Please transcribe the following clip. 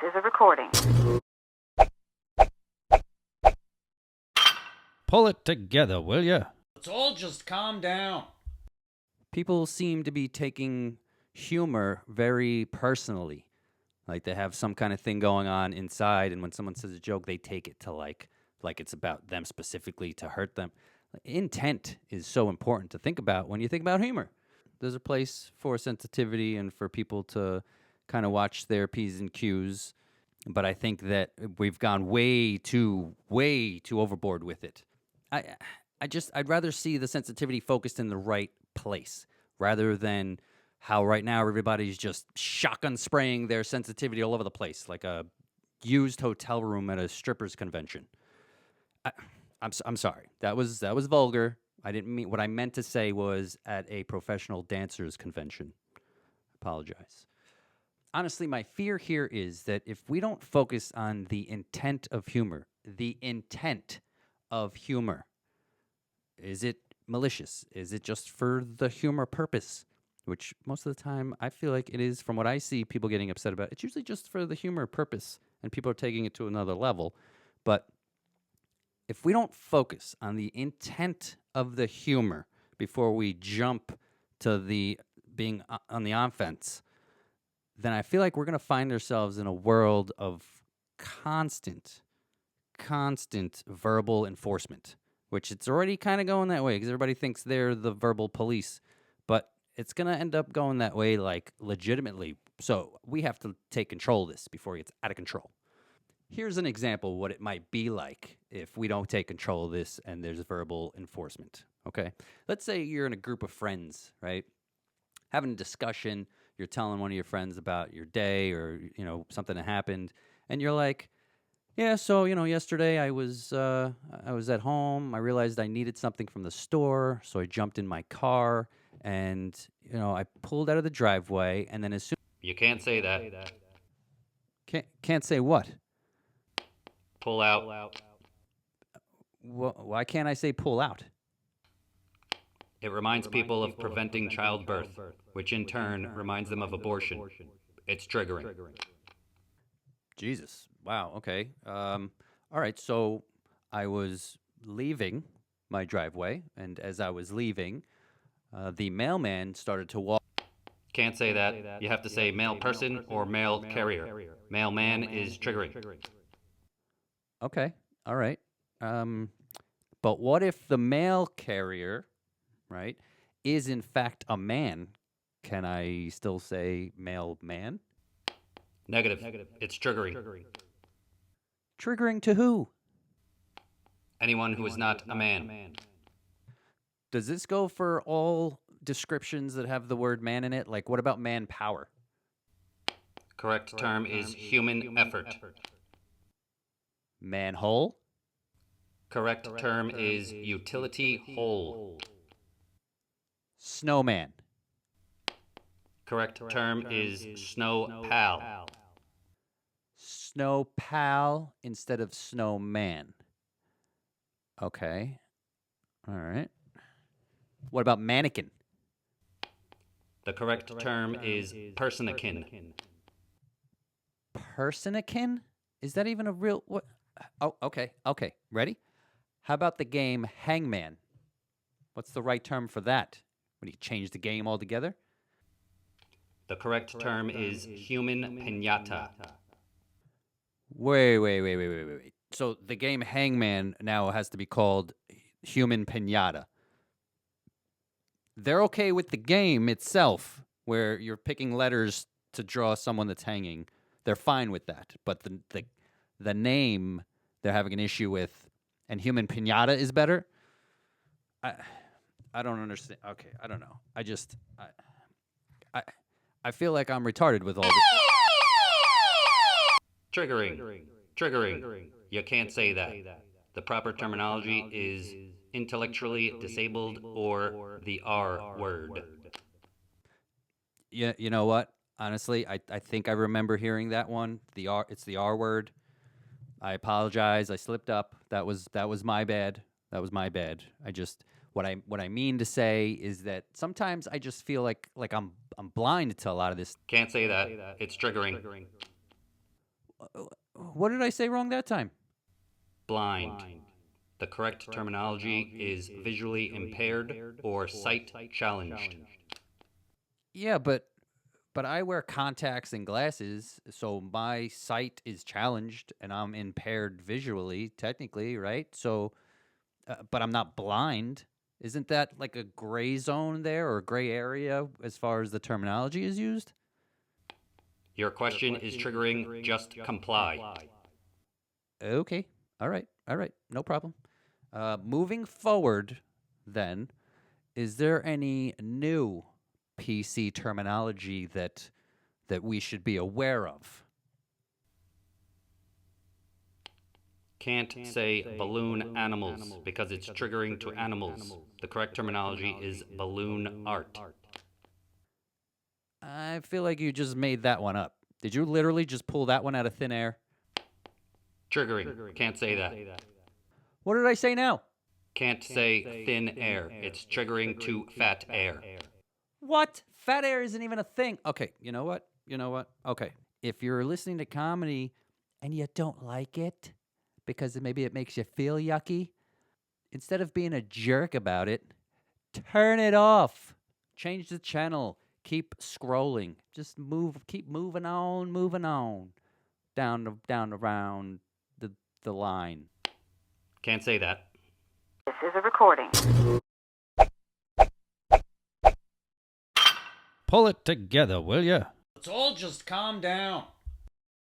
is a recording. Pull it together, will you? Let's all just calm down. People seem to be taking humor very personally. Like they have some kind of thing going on inside, and when someone says a joke, they take it to like it's about them specifically to hurt them. Intent is so important to think about when you think about humor. There's a place for sensitivity and for people to kind of watch their P's and Q's, but I think that we've gone way too overboard with it. I'd rather see the sensitivity focused in the right place rather than how right now everybody's just shotgun spraying their sensitivity all over the place like a used hotel room at a strippers convention. I'm sorry. That was vulgar. I didn't mean what I meant to say was at a professional dancers convention. Apologize. Honestly, my fear here is that if we don't focus on the intent of humor, is it malicious? Is it just for the humor purpose? Which most of the time I feel like it is. From what I see people getting upset about, it's usually just for the humor purpose and people are taking it to another level. But if we don't focus on the intent of the humor before we jump to the being on the offense, then I feel like we're going to find ourselves in a world of constant verbal enforcement, which it's already kind of going that way because everybody thinks they're the verbal police, but it's going to end up going that way like legitimately. So we have to take control of this before it gets out of control. Here's an example of what it might be like if we don't take control of this and there's verbal enforcement, okay? Let's say you're in a group of friends, right? Having a discussion, you're telling one of your friends about your day or, something that happened, and you're like, yeah, so, yesterday I was at home. I realized I needed something from the store, so I jumped in my car and, I pulled out of the driveway, and then as soon... You can't say that. Can't say what? Pull out. Why can't I say pull out? It reminds people of preventing childbirth, which in turn reminds them of abortion. It's triggering. Jesus. Wow. Okay. All right. So I was leaving my driveway, and as I was leaving, the mailman started to walk. Can't say that. You have to say mail person or mail carrier. Mailman is triggering. Okay. All right. But what if the mail carrier, right, is in fact a man? Can I still say mailman? Negative. It's triggering. Triggering to who? Anyone who is not a man. Does this go for all descriptions that have the word man in it? Like, what about manpower? Correct term is human effort. Manhole? Correct term is utility hole. Snowman? Correct term is snow pal. Snow pal instead of snowman. Okay. All right. What about mannequin? The correct term is personikin. Personikin? Is that even a real... what? Oh, okay. Ready? How about the game Hangman? What's the right term for that? When you change the game altogether? The correct term is human piñata. Wait. So the game Hangman now has to be called Human Piñata. They're okay with the game itself, where you're picking letters to draw someone that's hanging. They're fine with that. But the name they're having an issue with, and Human Piñata is better? I don't understand. Okay, I don't know. I feel like I'm retarded with all this. Triggering. You can't say that. The proper terminology is intellectually disabled or the R word. Yeah, you know what? Honestly, I think I remember hearing that one. It's the R word. I apologize. I slipped up. That was my bad. What I mean to say is that sometimes I just feel like I'm blind to a lot of this. Can't say that. It's triggering. What did I say wrong that time? Blind. The correct terminology is visually impaired or sight challenged. Yeah, but I wear contacts and glasses, so my sight is challenged and I'm impaired visually, technically, right? So, but I'm not blind. Isn't that like a gray zone there or a gray area as far as the terminology is used? Your question is triggering. Just comply. Okay. All right. All right. No problem. Moving forward, then, is there any new PC terminology that we should be aware of? Can't say balloon animals because it's triggering to animals. The correct terminology is balloon art. I feel like you just made that one up. Did you literally just pull that one out of thin air? Triggering. Can't say that. What did I say now? Can't say thin air. It's triggering to fat air. What? Fat air isn't even a thing. Okay, you know what? Okay. If you're listening to comedy and you don't like it because maybe it makes you feel yucky, instead of being a jerk about it, turn it off. Change the channel. Keep scrolling. Just keep moving on down around the line. Can't say that. This is a recording. Pull it together, will ya? Let's all just calm down.